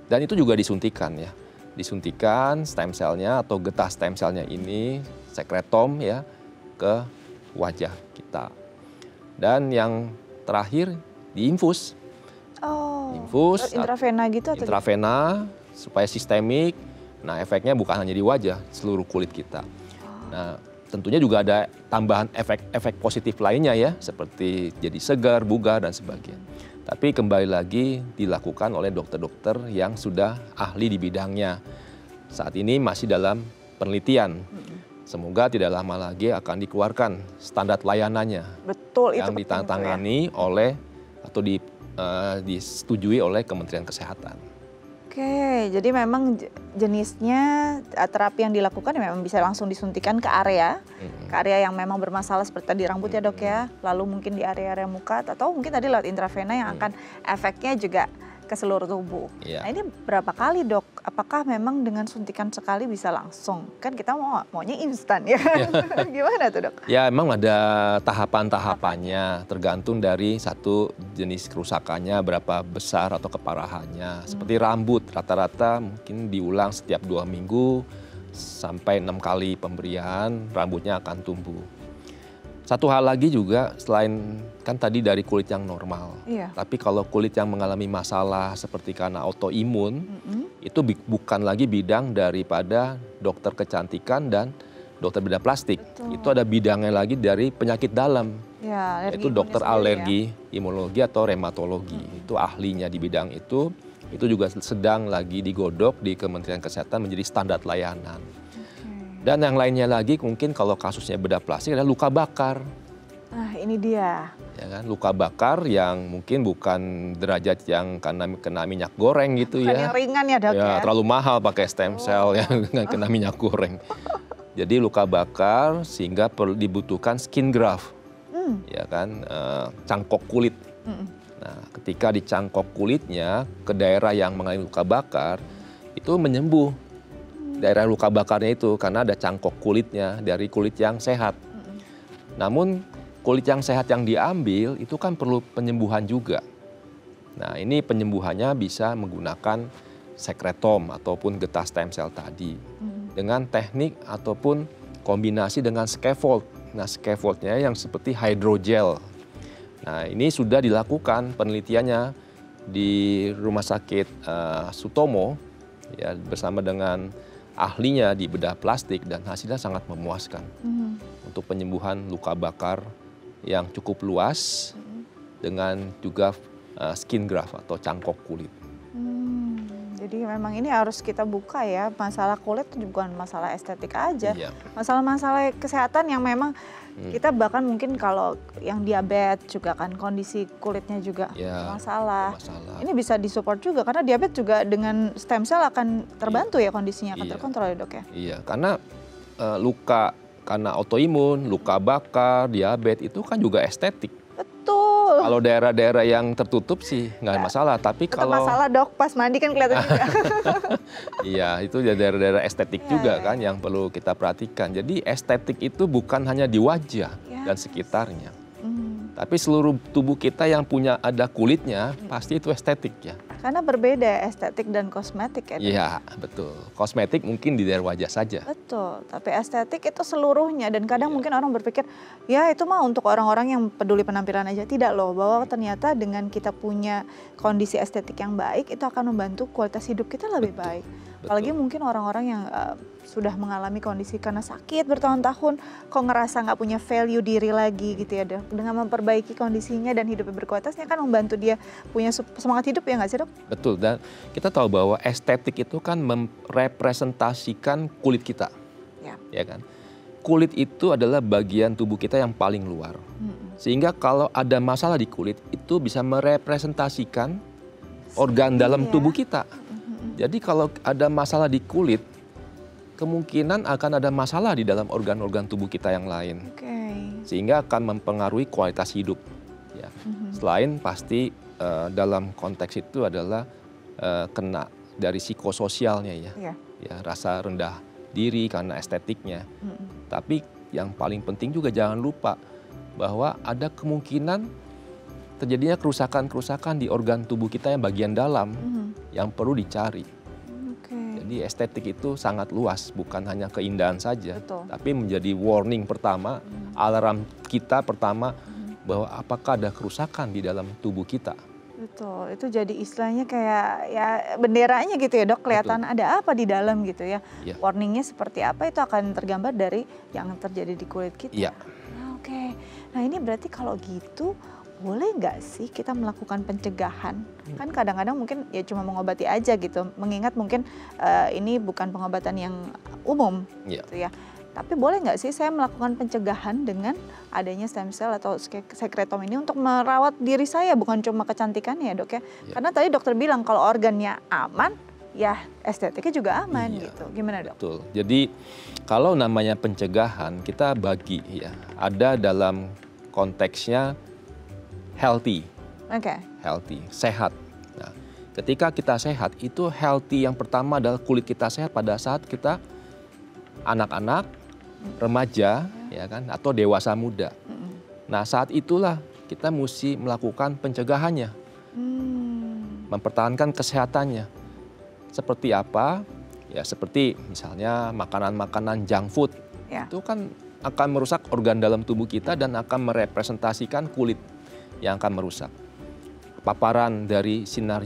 dan itu juga disuntikan ya, disuntikan stem cell-nya atau getah stem cell-nya ini, sekretom ya, ke wajah kita. Dan yang terakhir diinfus. Infus, intravena gitu atau intravena supaya sistemik. Nah, efeknya bukan hanya di wajah, seluruh kulit kita. Nah, tentunya juga ada tambahan efek positif lainnya ya, seperti jadi segar, bugar dan sebagainya. Tapi kembali lagi dilakukan oleh dokter-dokter yang sudah ahli di bidangnya. Saat ini masih dalam penelitian. Semoga tidak lama lagi akan dikeluarkan standar layanannya. Betul, itu yang penting tuh ya. ditandatangani oleh atau disetujui oleh Kementerian Kesehatan. Oke, jadi memang jenisnya terapi yang dilakukan ya memang bisa langsung disuntikan ke area yang memang bermasalah seperti tadi rambut ya dok ya, lalu mungkin di area-area muka atau mungkin tadi lewat intravena yang akan efeknya juga ke seluruh tubuh. Iya. Nah ini berapa kali dok? Apakah memang dengan suntikan sekali bisa langsung? Kan kita maunya instan ya. Gimana tuh dok? Ya memang ada tahapan-tahapannya tergantung dari satu jenis kerusakannya berapa besar atau keparahannya. Seperti rambut rata-rata mungkin diulang setiap 2 minggu sampai 6 kali pemberian rambutnya akan tumbuh. Satu hal lagi juga selain kan tadi dari kulit yang normal, tapi kalau kulit yang mengalami masalah seperti karena autoimun, itu bukan lagi bidang daripada dokter kecantikan dan dokter bedah plastik. Betul. Itu ada bidangnya lagi dari penyakit dalam, yaitu dokter alergi, imunologi atau reumatologi. Itu ahlinya di bidang itu juga sedang lagi digodok di Kementerian Kesehatan menjadi standar layanan. Dan yang lainnya lagi mungkin kalau kasusnya bedah plastik adalah luka bakar. Nah ini dia. Ya kan, luka bakar yang mungkin bukan derajat yang karena kena minyak goreng gitu Bukan ya. yang ringan ya dok ya. Terlalu mahal pakai stem cell yang kena minyak goreng. Jadi luka bakar sehingga dibutuhkan skin graft, ya kan, cangkok kulit. Nah ketika dicangkok kulitnya ke daerah yang mengalami luka bakar itu menyembuh. Daerah luka bakarnya itu karena ada cangkok kulitnya dari kulit yang sehat. Namun kulit yang sehat yang diambil itu kan perlu penyembuhan juga. Nah ini penyembuhannya bisa menggunakan sekretom ataupun getah stem cell tadi. Dengan teknik ataupun kombinasi dengan scaffold. Nah scaffoldnya yang seperti hydrogel. Nah ini sudah dilakukan penelitiannya di Rumah Sakit Sutomo ya, bersama dengan ahlinya di bedah plastik dan hasilnya sangat memuaskan untuk penyembuhan luka bakar yang cukup luas dengan juga skin graft atau cangkok kulit. Jadi memang ini harus kita buka ya, masalah kulit itu bukan masalah estetik aja, masalah-masalah kesehatan yang memang kita bahkan mungkin kalau yang diabetes juga kan kondisi kulitnya juga masalah. Ini bisa disupport juga karena diabetes juga dengan stem cell akan terbantu ya kondisinya akan terkontrol ya dok ya. Iya, karena luka karena autoimun, luka bakar, diabetes itu kan juga estetik. Betul. Kalau daerah-daerah yang tertutup sih nggak masalah, tapi kalau masalah dok pas mandi kan kelihatan juga. Iya, itu daerah-daerah estetik juga kan yang perlu kita perhatikan. Jadi estetik itu bukan hanya di wajah dan sekitarnya, tapi seluruh tubuh kita yang punya ada kulitnya pasti itu estetik ya. Karena berbeda estetik dan kosmetik ya. Iya, betul. Kosmetik mungkin di daerah wajah saja. Betul, tapi estetik itu seluruhnya dan kadang mungkin orang berpikir, ya itu mah untuk orang-orang yang peduli penampilan aja. Tidak loh, bahwa ternyata dengan kita punya kondisi estetik yang baik itu akan membantu kualitas hidup kita lebih baik. Apalagi mungkin orang-orang yang sudah mengalami kondisi karena sakit bertahun-tahun, kok ngerasa nggak punya value diri lagi gitu ya dok. Dengan memperbaiki kondisinya dan hidupnya berkualitasnya kan membantu dia punya semangat hidup ya nggak sih dok? Betul, dan kita tahu bahwa estetik itu kan merepresentasikan kulit kita, ya kan? Kulit itu adalah bagian tubuh kita yang paling luar, sehingga kalau ada masalah di kulit itu bisa merepresentasikan organ dalam tubuh kita. Jadi kalau ada masalah di kulit, kemungkinan akan ada masalah di dalam organ-organ tubuh kita yang lain, sehingga akan mempengaruhi kualitas hidup. Ya. Selain pasti dalam konteks itu adalah kena dari psikososialnya ya, rasa rendah diri karena estetiknya. Tapi yang paling penting juga jangan lupa bahwa ada kemungkinan terjadinya kerusakan-kerusakan di organ tubuh kita yang bagian dalam yang perlu dicari. Jadi estetik itu sangat luas, bukan hanya keindahan saja, tapi menjadi warning pertama, alarm kita pertama bahwa apakah ada kerusakan di dalam tubuh kita. Betul, itu jadi istilahnya kayak ya benderanya gitu ya dok, kelihatan ada apa di dalam gitu ya. Warningnya seperti apa itu akan tergambar dari yang terjadi di kulit kita. Oke, nah ini berarti kalau gitu boleh nggak sih kita melakukan pencegahan? Kan kadang-kadang mungkin ya cuma mengobati aja gitu, mengingat mungkin ini bukan pengobatan yang umum gitu ya. Tapi boleh nggak sih saya melakukan pencegahan dengan adanya stem cell atau sekretom ini untuk merawat diri saya, bukan cuma kecantikannya ya dok ya? Karena tadi dokter bilang kalau organnya aman, ya estetiknya juga aman gitu. Gimana dok? Betul. Jadi kalau namanya pencegahan kita bagi ya, ada dalam konteksnya healthy, healthy, sehat. Nah, ketika kita sehat itu healthy yang pertama adalah kulit kita sehat pada saat kita anak-anak, remaja, ya kan, atau dewasa muda. Nah, saat itulah kita mesti melakukan pencegahannya, mempertahankan kesehatannya. Seperti apa? Ya, seperti misalnya makanan-makanan junk food, itu kan akan merusak organ dalam tubuh kita dan akan merepresentasikan kulit yang akan merusak. Paparan dari sinar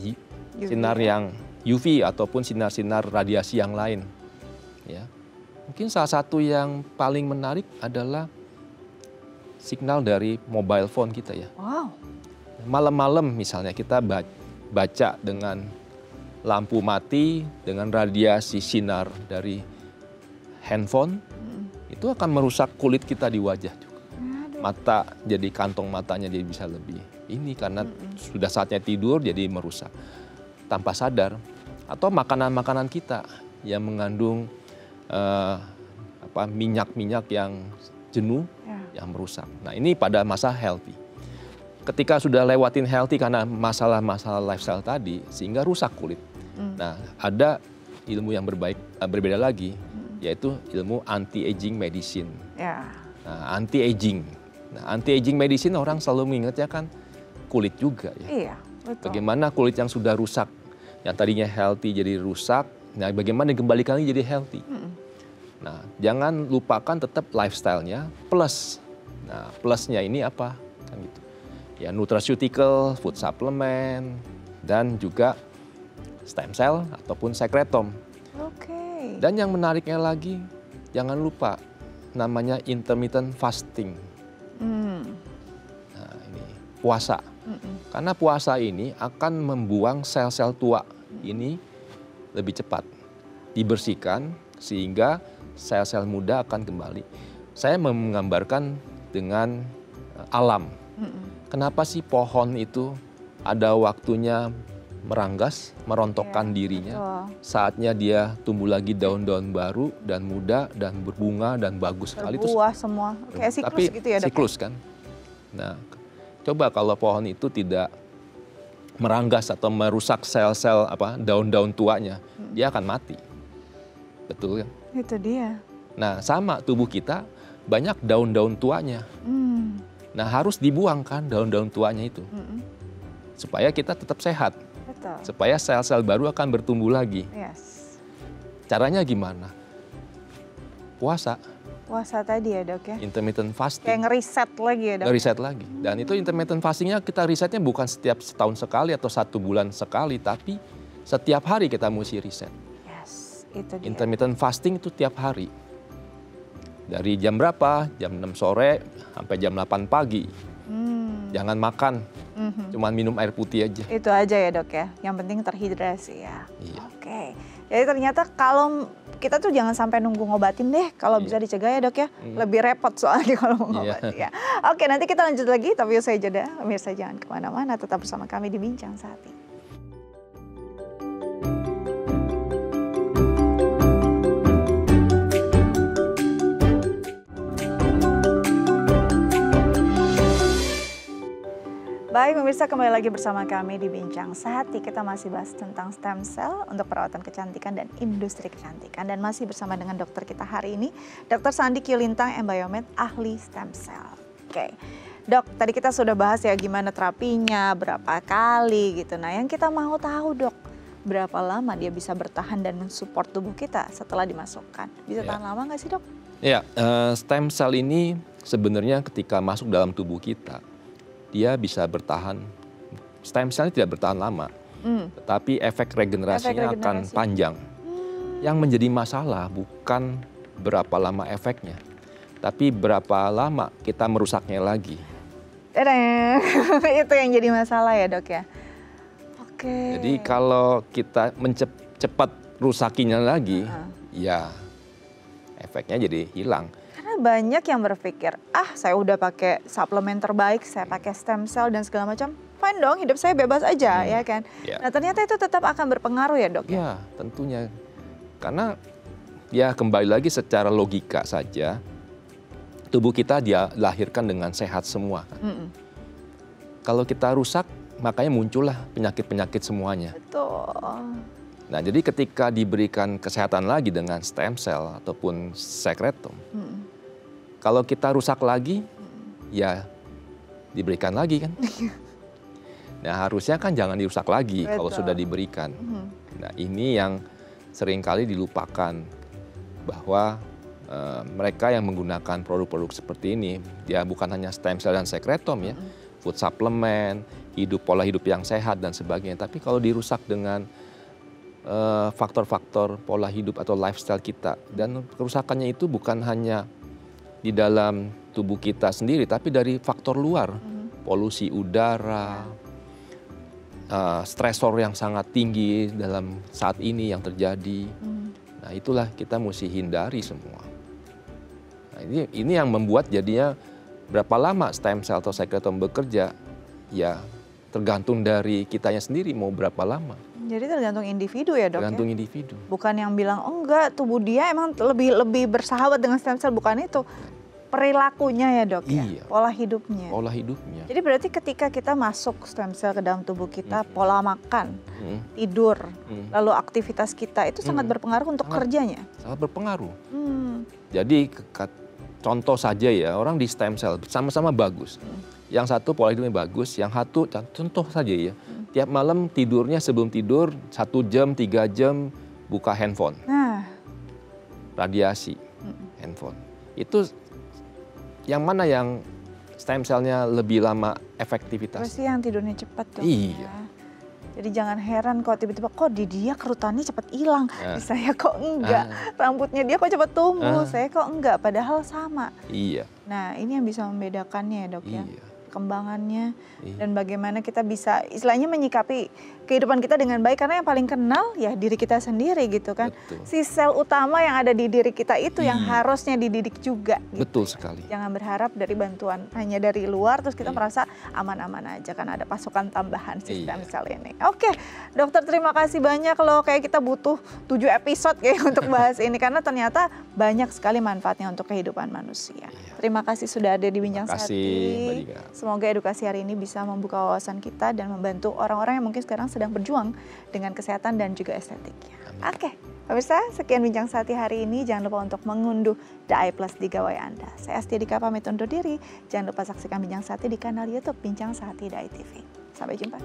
yang UV ataupun sinar-sinar radiasi yang lain, ya. Mungkin salah satu yang paling menarik adalah signal dari mobile phone kita ya. Wow. Malam-malam misalnya kita baca dengan lampu mati, dengan radiasi sinar dari handphone, itu akan merusak kulit kita di wajah juga. Mata jadi kantong matanya jadi bisa lebih ini karena sudah saatnya tidur jadi merusak tanpa sadar. Atau makanan-makanan kita yang mengandung minyak-minyak yang jenuh, yang merusak. Nah, ini pada masa healthy. Ketika sudah lewatin healthy karena masalah-masalah lifestyle tadi, sehingga rusak kulit. Nah, ada ilmu yang berbeda lagi, yaitu ilmu anti-aging medicine. Nah, anti-aging. Nah, anti-aging medicine orang selalu mengingatnya kan kulit juga ya. Iya, betul. Bagaimana kulit yang sudah rusak, yang tadinya healthy jadi rusak, nah bagaimana dikembalikan lagi jadi healthy. Nah, jangan lupakan tetap lifestyle-nya plus. Nah, plusnya ini apa? Kan gitu. Ya, nutraceutical, food supplement, dan juga stem cell ataupun sekretom. Dan yang menariknya lagi, jangan lupa namanya intermittent fasting. Nah, ini puasa. Karena puasa ini akan membuang sel-sel tua ini lebih cepat, dibersihkan sehingga sel-sel muda akan kembali. Saya menggambarkan dengan alam. Kenapa sih pohon itu ada waktunya meranggas, merontokkan dirinya. Saatnya dia tumbuh lagi daun-daun baru dan muda dan berbunga dan bagus sekali. Berbuah semua, kayak siklus. Tapi gitu ya dok? Siklus kan. Nah, coba kalau pohon itu tidak meranggas atau merusak sel-sel daun-daun tuanya, dia akan mati. Betul kan? Itu dia. Nah, sama tubuh kita banyak daun-daun tuanya. Nah, harus dibuang kan daun-daun tuanya itu. Supaya kita tetap sehat. Betul. Supaya sel-sel baru akan bertumbuh lagi. Caranya gimana? Puasa. Puasa tadi ya dok ya? Intermittent fasting. Kayak ngeriset lagi ya dok? Ngeriset lagi. Dan itu intermittent fastingnya kita risetnya bukan setiap setahun sekali atau 1 bulan sekali. Tapi setiap hari kita mesti riset. Itu dia. Intermittent fasting itu tiap hari. Dari jam berapa? Jam 6 sore sampai jam 8 pagi. Jangan makan, cuman minum air putih aja. Itu aja ya dok ya, yang penting terhidrasi ya. Iya. Oke, jadi ternyata kalau kita tuh jangan sampai nunggu ngobatin deh, kalau bisa dicegah ya dok ya. Lebih repot soalnya kalau mau ngobatin ya. Oke, nanti kita lanjut lagi, tapi usai jeda. Pemirsa jangan kemana-mana, tetap bersama kami di Bincang Saat Ini. Baik pemirsa, kembali lagi bersama kami di Bincang Sehati. Kita masih bahas tentang stem cell untuk perawatan kecantikan dan industri kecantikan. Dan masih bersama dengan dokter kita hari ini, Dr. Sandi Kyulintang, Embiomed, ahli stem cell. Oke, dok, tadi kita sudah bahas ya gimana terapinya, berapa kali gitu. Nah yang kita mau tahu dok, berapa lama dia bisa bertahan dan mensupport tubuh kita setelah dimasukkan? Bisa tahan lama nggak sih dok? Ya, stem cell ini sebenarnya ketika masuk dalam tubuh kita, dia bisa bertahan, stem cell tidak bertahan lama, tetapi efek regenerasinya akan panjang. Yang menjadi masalah bukan berapa lama efeknya, tapi berapa lama kita merusaknya lagi. Itu yang jadi masalah ya dok ya? Oke. Jadi kalau kita cepat rusakinya lagi, ya efeknya jadi hilang. Karena banyak yang berpikir, saya udah pakai suplemen terbaik, saya pakai stem cell dan segala macam, fine dong, hidup saya bebas aja, ya kan? Ya. Nah ternyata itu tetap akan berpengaruh ya dok? Ya tentunya, karena ya kembali lagi secara logika saja, tubuh kita dia lahirkan dengan sehat semua. Kalau kita rusak, makanya muncullah penyakit-penyakit semuanya. Betul. Nah, jadi ketika diberikan kesehatan lagi dengan stem cell ataupun sekretom, kalau kita rusak lagi, ya diberikan lagi kan. Nah, harusnya kan jangan dirusak lagi kalau sudah diberikan. Nah, ini yang seringkali dilupakan, bahwa mereka yang menggunakan produk-produk seperti ini, ya bukan hanya stem cell dan sekretom ya, food supplement, pola hidup yang sehat dan sebagainya. Tapi kalau dirusak dengan faktor-faktor pola hidup atau lifestyle kita, dan kerusakannya itu bukan hanya di dalam tubuh kita sendiri, tapi dari faktor luar, polusi udara, stresor yang sangat tinggi dalam saat ini yang terjadi. Nah, itulah kita mesti hindari semua. Nah, ini yang membuat jadinya berapa lama stem cell atau sekretom bekerja, ya tergantung dari kitanya sendiri mau berapa lama. Jadi tergantung individu ya dok? Tergantung ya? individu. Bukan yang bilang, oh enggak, tubuh dia emang lebih bersahabat dengan stem cell, bukan itu. Perilakunya ya dok ya? Pola hidupnya. Pola hidupnya. Jadi berarti ketika kita masuk stem cell ke dalam tubuh kita, pola makan, tidur, lalu aktivitas kita itu sangat berpengaruh untuk kerjanya? Sangat berpengaruh. Jadi contoh saja ya, orang di stem cell sama-sama bagus. Yang satu pola hidupnya bagus, yang satu contoh saja ya, tiap malam tidurnya sebelum tidur 1 jam, 3 jam buka handphone. Nah. Radiasi handphone. Itu yang mana yang stem cell-nya lebih lama efektivitas? Pasti yang tidurnya cepat dong. Iya. Ya. Jadi jangan heran kok tiba-tiba kok di dia kerutannya cepat hilang, di saya kok enggak, rambutnya dia kok cepat tumbuh, saya kok enggak, padahal sama. Iya. Nah ini yang bisa membedakannya ya dok ya. Iya. Perkembangannya dan bagaimana kita bisa istilahnya menyikapi kehidupan kita dengan baik, karena yang paling kenal ya diri kita sendiri gitu kan. Betul. Si sel utama yang ada di diri kita itu yang harusnya dididik juga. Gitu. Betul sekali. Jangan berharap dari bantuan hanya dari luar terus kita merasa aman-aman aja, kan ada pasukan tambahan sistem sel ini. Oke, dokter terima kasih banyak loh, kayak kita butuh 7 episode kayak untuk bahas ini karena ternyata banyak sekali manfaatnya untuk kehidupan manusia. Terima kasih sudah ada di Bincang Sehati. Semoga edukasi hari ini bisa membuka wawasan kita dan membantu orang-orang yang mungkin sekarang sedang berjuang dengan kesehatan dan juga estetiknya. Oke, pemirsa, sekian Bincang Sehati hari ini. Jangan lupa untuk mengunduh The iPlus di gawai Anda. Saya Asti Dika pamit undur diri. Jangan lupa saksikan Bincang Sehati di kanal YouTube Bincang Sehati The TV. Sampai jumpa.